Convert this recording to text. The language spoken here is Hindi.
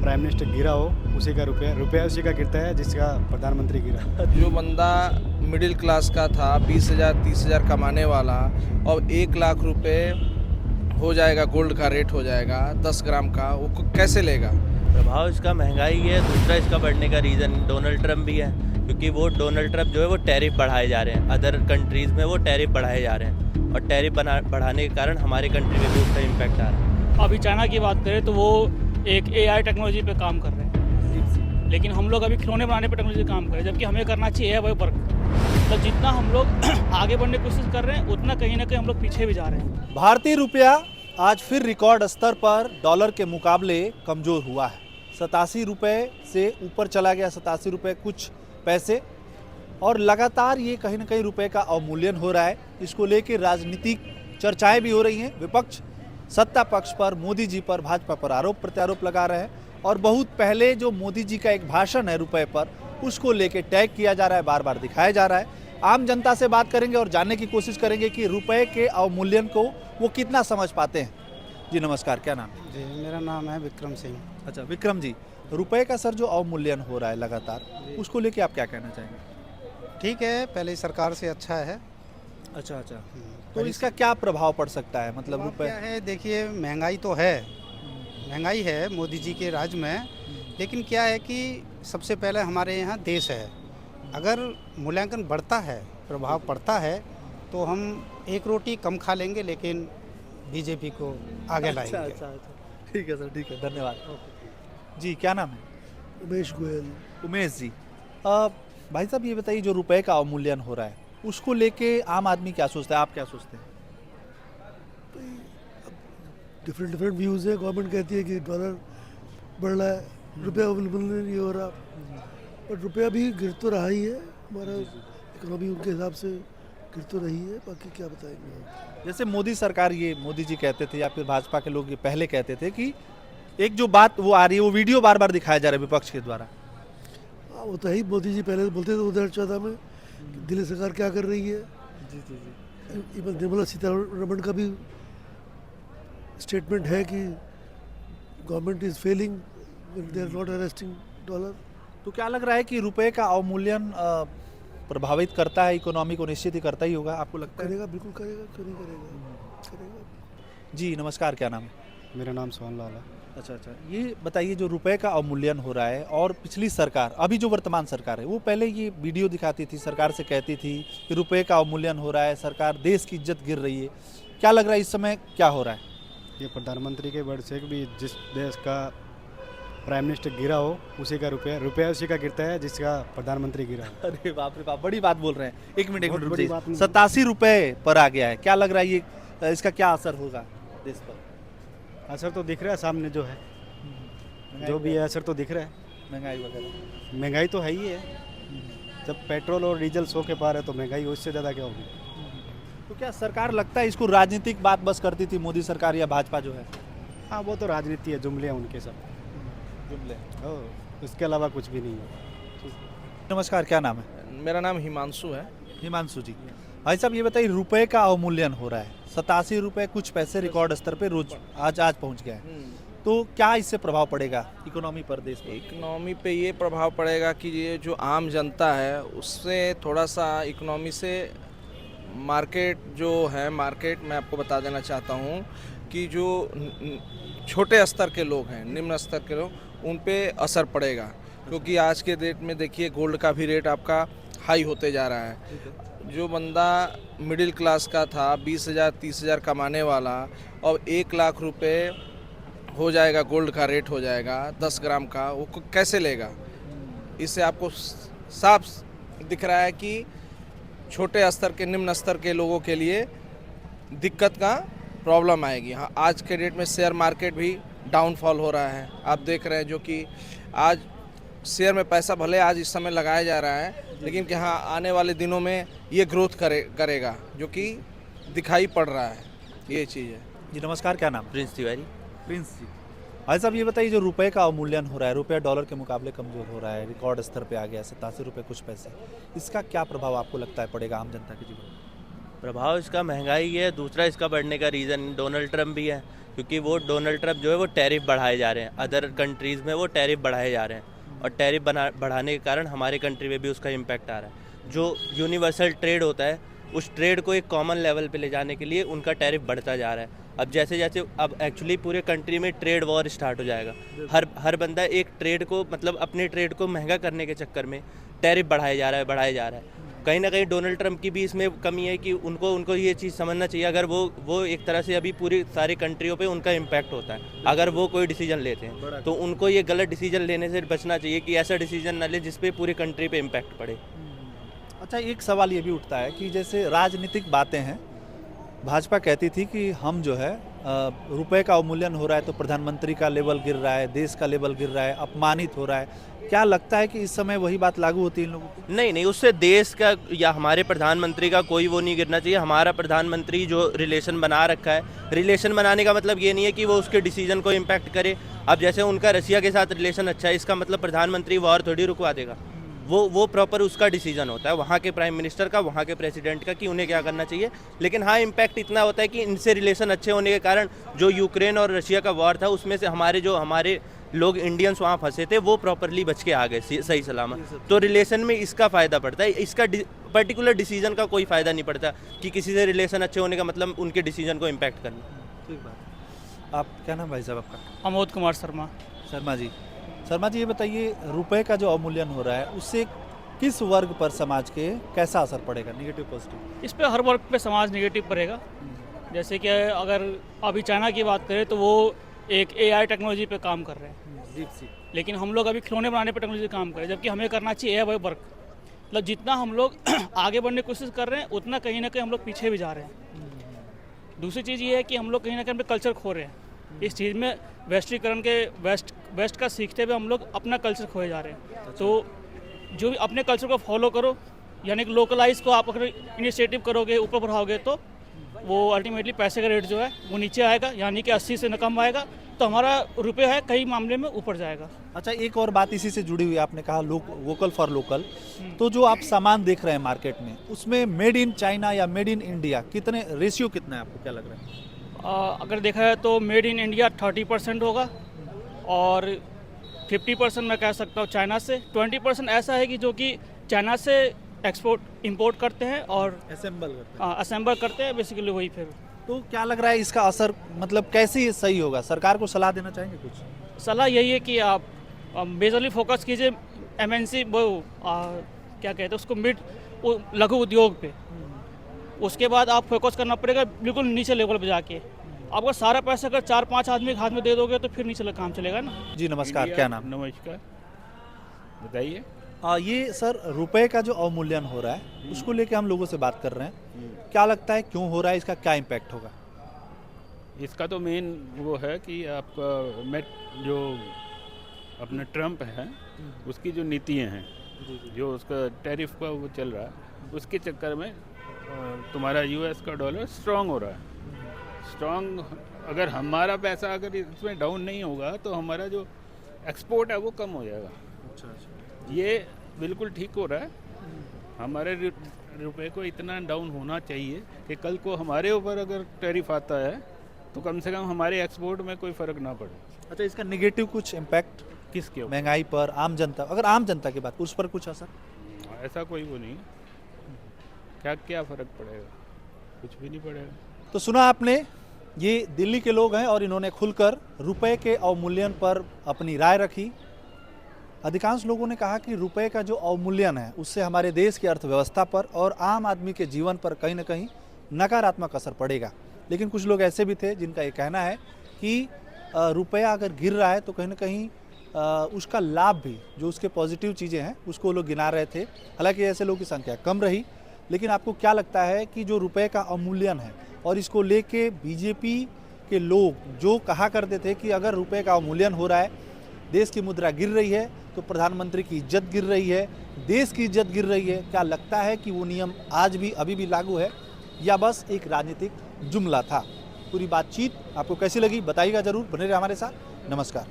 प्राइम मिनिस्टर गिरा हो उसी का रुपया रुपया उसी का गिरता है जिसका प्रधानमंत्री गिरा। जो बंदा मिडिल क्लास का था 20,000 30,000 कमाने वाला और 1 लाख रुपए हो जाएगा, गोल्ड का रेट हो जाएगा 10 ग्राम का, वो कैसे लेगा? प्रभाव इसका महंगाई है। दूसरा इसका बढ़ने का रीज़न डोनाल्ड ट्रंप भी है, क्योंकि वो डोनाल्ड ट्रंप जो है वो टैरिफ बढ़ाए जा रहे हैं। अदर कंट्रीज़ में वो टैरिफ बढ़ाए जा रहे हैं और टैरिफ बढ़ाने के कारण हमारे कंट्री में भी उसका इम्पैक्ट आ रहा है। अभी चाइना की बात करें तो वो एक AI टेक्नोलॉजी पे काम कर रहे हैं, लेकिन हम लोग अभी खिलौने बनाने पे टेक्नोलॉजी काम कर रहे हैं, जबकि हमें करना चाहिए वही वर्क। तो जितना हम लोग आगे बढ़ने की कोशिश कर रहे हैं उतना कहीं ना कहीं हम लोग पीछे भी जा रहे हैं। भारतीय रुपया आज फिर रिकॉर्ड स्तर पर डॉलर के मुकाबले कमजोर हुआ है। 87 रुपये से ऊपर चला गया, 87 रुपये कुछ पैसे, और लगातार ये कहीं ना कहीं रुपये का अवमूल्यन हो रहा है। इसको लेकर राजनीतिक चर्चाएं भी हो रही हैं। विपक्ष सत्ता पक्ष पर, मोदी जी पर, भाजपा पर आरोप प्रत्यारोप लगा रहे हैं, और बहुत पहले जो मोदी जी का एक भाषण है रुपये पर, उसको लेके टैग किया जा रहा है, बार बार दिखाया जा रहा है। आम जनता से बात करेंगे और जानने की कोशिश करेंगे कि रुपये के अवमूल्यन को वो कितना समझ पाते हैं। जी नमस्कार, क्या नाम है? जी मेरा नाम है विक्रम सिंह। अच्छा विक्रम जी, रुपये का सर जो अवमूल्यन हो रहा है लगातार, उसको लेके आप क्या कहना चाहेंगे? ठीक है, पहले सरकार से अच्छा है। अच्छा अच्छा, तो इसका क्या प्रभाव पड़ सकता है? मतलब अब रुपये क्या है, देखिए महंगाई तो है, महंगाई है मोदी जी के राज में, लेकिन क्या है कि सबसे पहले हमारे यहाँ देश है। अगर मूल्यांकन बढ़ता है, प्रभाव पड़ता है, तो हम एक रोटी कम खा लेंगे, लेकिन बीजेपी को आगे लाएंगे। अच्छा, ठीक है सर, ठीक है, धन्यवाद। जी क्या नाम है? उमेश गोयल। उमेश जी, भाई साहब ये बताइए, जो रुपए का अवमूल्यन हो रहा है उसको लेके आम आदमी क्या सोचता है, आप क्या सोचते हैं? डिफरेंट व्यूज़ है। गवर्नमेंट कहती है कि डॉलर बढ़ रहा है, रुपया अवेलेबल नहीं हो रहा, बट रुपया भी गिर तो रहा ही है। हमारा इकोनॉमी उनके हिसाब से गिर तो रही है, बाकी क्या बताएंगे। जैसे मोदी सरकार, ये मोदी जी कहते थे या फिर भाजपा के लोग ये पहले कहते थे कि एक जो बात वो आ रही है, वो वीडियो बार बार दिखाया जा रहा है विपक्ष के द्वारा। हाँ, वो तो ही मोदी जी पहले बोलते थे 2014 में दिल्ली सरकार क्या कर रही है। जी जी जी, इवन निर्मला सीतारमण का भी स्टेटमेंट है कि government is failing, they are not arresting dollar. तो क्या लग रहा है कि रुपए का अवमूल्यन प्रभावित करता है इकोनॉमी को? निश्चित ही करता ही होगा, आपको लगता है? करेगा, बिल्कुल करेगा, क्यों नहीं करेगा। जी नमस्कार, क्या नाम है? मेरा नाम सोहन लाल है। अच्छा अच्छा, ये बताइए, जो रुपए का अवमूल्यन हो रहा है और पिछली सरकार, अभी जो वर्तमान सरकार है, वो पहले ये वीडियो दिखाती थी, सरकार से कहती थी कि रुपए का अवमूल्यन हो रहा है, सरकार, देश की इज्जत गिर रही है। क्या लग रहा है इस समय क्या हो रहा है? ये प्रधानमंत्री के वर्ड से भी, जिस देश का प्राइम मिनिस्टर गिरा हो उसी का रुपया उसी का गिरता है जिसका प्रधानमंत्री गिरा। अरे बाप रे बाप, बड़ी बात बोल रहे हैं। एक मिनट बहुत बड़ी बात नहीं। 87 रुपए पर आ गया है। क्या लग रहा है ये इसका क्या असर होगा देश पर? असर तो दिख रहा है सामने, जो है जो भी है असर तो दिख रहा है। महंगाई वगैरह, महंगाई तो है ही है। जब पेट्रोल और डीजल 100 के पार है तो महंगाई उससे ज़्यादा क्या होगी। तो क्या सरकार लगता है इसको राजनीतिक बात बस करती थी मोदी सरकार या भाजपा जो है? हाँ, वो तो राजनीति है, जुमले हैं उनके सब, जुमले। उसके अलावा कुछ भी नहीं है। नमस्कार, क्या नाम है? मेरा नाम हिमांशु है। हिमांशु जी, भाई साहब ये बताइए, रुपए का अवमूल्यन हो रहा है, 87 रुपये कुछ पैसे रिकॉर्ड स्तर पे रोज आज पहुंच गया है, तो क्या इससे प्रभाव पड़ेगा इकोनॉमी पर, देश पर? इकोनॉमी पे ये प्रभाव पड़ेगा कि ये जो आम जनता है उससे थोड़ा सा इकोनॉमी से, मार्केट जो है, मार्केट मैं आपको बता देना चाहता हूँ कि जो छोटे स्तर के लोग हैं, निम्न स्तर के लोग, उन पे असर पड़ेगा, क्योंकि आज के डेट में देखिए गोल्ड का भी रेट आपका हाई होते जा रहा है। जो बंदा मिडिल क्लास का था 20,000 30,000 कमाने वाला और 1 लाख रुपए हो जाएगा, गोल्ड का रेट हो जाएगा 10 ग्राम का, वो कैसे लेगा? इससे आपको साफ दिख रहा है कि छोटे स्तर के, निम्न स्तर के लोगों के लिए दिक्कत का प्रॉब्लम आएगी। हाँ, आज के डेट में शेयर मार्केट भी डाउनफॉल हो रहा है, आप देख रहे हैं, जो कि आज शेयर में पैसा भले आज इस समय लगाया जा रहा है, लेकिन कि हाँ आने वाले दिनों में ये ग्रोथ करेगा, जो कि दिखाई पड़ रहा है, ये चीज़ है। जी नमस्कार, क्या नाम? प्रिंस तिवारी। प्रिंस जी, भाई साहब ये बताइए, जो रुपए का अवमूल्यन हो रहा है, रुपया डॉलर के मुकाबले कमजोर हो रहा है, रिकॉर्ड स्तर पे आ गया 87 रुपये कुछ पैसे, इसका क्या प्रभाव आपको लगता है पड़ेगा आम जनता के जीवन में? प्रभाव इसका महंगाई है, दूसरा इसका बढ़ने का रीज़न डोनाल्ड ट्रम्प भी है, क्योंकि वो डोनाल्ड ट्रम्प जो है वो टैरिफ बढ़ाए जा रहे हैं, अदर कंट्रीज़ में वो टैरिफ बढ़ाए जा रहे हैं और टैरिफ बढ़ाने के कारण हमारे कंट्री में भी उसका इम्पैक्ट आ रहा है। जो यूनिवर्सल ट्रेड होता है उस ट्रेड को एक कॉमन लेवल पे ले जाने के लिए उनका टैरिफ बढ़ता जा रहा है। अब जैसे जैसे अब एक्चुअली पूरे कंट्री में ट्रेड वॉर स्टार्ट हो जाएगा। हर बंदा एक ट्रेड को मतलब अपने ट्रेड को महंगा करने के चक्कर में टैरिफ बढ़ाया जा रहा है। कहीं ना कहीं डोनाल्ड ट्रम्प की भी इसमें कमी है कि उनको ये चीज़ समझना चाहिए। अगर वो एक तरह से अभी पूरी सारी कंट्रियों पे उनका इम्पैक्ट होता है, अगर वो कोई डिसीजन लेते हैं तो उनको ये गलत डिसीजन लेने से बचना चाहिए कि ऐसा डिसीजन ना ले जिसपे पूरी कंट्री पे इम्पैक्ट पड़े। अच्छा, एक सवाल ये भी उठता है कि जैसे राजनीतिक बातें हैं, भाजपा कहती थी कि हम जो है रुपए का अवमूल्यन हो रहा है तो प्रधानमंत्री का लेवल गिर रहा है, देश का लेवल गिर रहा है, अपमानित हो रहा है। क्या लगता है कि इस समय वही बात लागू होती है इन लोगों को? नहीं, उससे देश का या हमारे प्रधानमंत्री का कोई वो नहीं गिरना चाहिए। हमारा प्रधानमंत्री जो रिलेशन बना रखा है, रिलेशन बनाने का मतलब ये नहीं है कि वो उसके डिसीजन को इम्पैक्ट करे। अब जैसे उनका रशिया के साथ रिलेशन अच्छा है, इसका मतलब प्रधानमंत्री वॉर थोड़ी रुकवा देगा। वो प्रॉपर उसका डिसीजन होता है वहाँ के प्राइम मिनिस्टर का, वहाँ के प्रेसिडेंट का कि उन्हें क्या करना चाहिए। लेकिन हाँ, इम्पैक्ट इतना होता है कि इनसे रिलेशन अच्छे होने के कारण जो यूक्रेन और रशिया का वॉर था उसमें से हमारे लोग इंडियंस वहाँ फंसे थे वो प्रॉपरली बच के आ गए सही सलामत। तो रिलेशन में इसका फ़ायदा पड़ता है, इसका पर्टिकुलर डिसीजन का कोई फ़ायदा नहीं पड़ता कि किसी से रिलेशन अच्छे होने का मतलब उनके डिसीजन को इम्पैक्ट करना। ठीक बात। आप क्या नाम भाई साहब आपका? अमोद कुमार शर्मा। शर्मा जी ये बताइए, रुपए का जो अवमूल्यन हो रहा है उससे किस वर्ग पर समाज के कैसा असर पड़ेगा, नेगेटिव पॉजिटिव? इस पे हर वर्ग पे समाज नेगेटिव पड़ेगा। जैसे कि अगर अभी चाइना की बात करें तो वो एक AI टेक्नोलॉजी पे काम कर रहे हैं, लेकिन हम लोग अभी खिलौने बनाने पे टेक्नोलॉजी काम कर रहे हैं, जबकि हमें करना चाहिए AI वर्क। मतलब जितना हम लोग आगे बढ़ने की कोशिश कर रहे हैं उतना कहीं ना कहीं हम लोग पीछे भी जा रहे हैं। दूसरी चीज़ ये है कि हम लोग कहीं ना कहीं अपने कल्चर खो रहे हैं। इस चीज़ में वेस्टीकरण के वेस्ट का सीखते हुए हम लोग अपना कल्चर खोए जा रहे हैं। तो जो भी अपने कल्चर को फॉलो करो, यानी कि लोकलाइज को आप अगर इनिशिएटिव करोगे, ऊपर बढ़ाओगे, तो वो अल्टीमेटली पैसे का रेट जो है वो नीचे आएगा, यानी कि 80 से न कम आएगा, तो हमारा रुपये है कई मामले में ऊपर जाएगा। अच्छा, एक और बात इसी से जुड़ी हुई, आपने कहा वोकल फॉर लोकल, तो जो आप सामान देख रहे हैं मार्केट में उसमें मेड इन चाइना या मेड इन इंडिया कितने रेशियो कितना है, आपको क्या लग रहा है? अगर देखा जाए तो मेड इन इंडिया 30% होगा और 50% मैं कह सकता हूँ चाइना से। 20% ऐसा है कि जो कि चाइना से इंपोर्ट करते हैं और असेंबल करते हैं, बेसिकली वही। फिर तो क्या लग रहा है इसका असर, मतलब कैसे ये सही होगा? सरकार को सलाह देना चाहेंगे कुछ? सलाह यही है कि आप मेजरली फोकस कीजिए MNC क्या कहते हैं उसको, लघु उद्योग पे। उसके बाद आप फोकस करना पड़ेगा बिल्कुल नीचे लेवल पे जाके। आपका सारा पैसा अगर 4-5 आदमी के हाथ में दे दोगे तो फिर नहीं काम चलेगा ना। जी नमस्कार, क्या नाम? नमस्कार, बताइए। ये सर, रुपए का जो अवमूल्यन हो रहा है उसको लेके हम लोगों से बात कर रहे हैं। क्या लगता है क्यों हो रहा है, इसका क्या इम्पैक्ट होगा? इसका तो मेन वो है कि आपका जो अपना ट्रम्प है उसकी जो नीतियाँ हैं, जो उसका टैरिफ का वो चल रहा है, उसके चक्कर में तुम्हारा US का डॉलर स्ट्रांग हो रहा है। स्ट्रांग, अगर हमारा पैसा अगर इसमें डाउन नहीं होगा तो हमारा जो एक्सपोर्ट है वो कम हो जाएगा। ये बिल्कुल ठीक हो रहा है। हमारे रुपए को इतना डाउन होना चाहिए कि कल को हमारे ऊपर अगर टैरिफ आता है तो कम से कम हमारे एक्सपोर्ट में कोई फ़र्क ना पड़े। अच्छा, इसका नेगेटिव कुछ इम्पैक्ट किसके? महंगाई पर, आम जनता, अगर आम जनता की बात, उस पर कुछ असर? ऐसा कोई वो नहीं, क्या फ़र्क पड़ेगा? कुछ भी नहीं पड़ेगा। तो सुना आपने, ये दिल्ली के लोग हैं और इन्होंने खुलकर रुपए के अवमूल्यन पर अपनी राय रखी। अधिकांश लोगों ने कहा कि रुपए का जो अवमूल्यन है उससे हमारे देश की अर्थव्यवस्था पर और आम आदमी के जीवन पर कहीं ना कहीं नकारात्मक असर पड़ेगा। लेकिन कुछ लोग ऐसे भी थे जिनका ये कहना है कि रुपया अगर गिर रहा है तो कहीं ना कहीं उसका लाभ भी, जो उसके पॉजिटिव चीज़ें हैं उसको वो लोग गिना रहे थे। हालांकि ऐसे लोगों की संख्या कम रही। लेकिन आपको क्या लगता है कि जो रुपए का अवमूल्यन है और इसको लेके बीजेपी के लोग जो कहा करते थे कि अगर रुपए का अवमूल्यन हो रहा है, देश की मुद्रा गिर रही है, तो प्रधानमंत्री की इज्जत गिर रही है, देश की इज्जत गिर रही है, क्या लगता है कि वो नियम आज भी अभी भी लागू है या बस एक राजनीतिक जुमला था? पूरी बातचीत आपको कैसी लगी बताइएगा ज़रूर। बने रहे हमारे साथ। नमस्कार।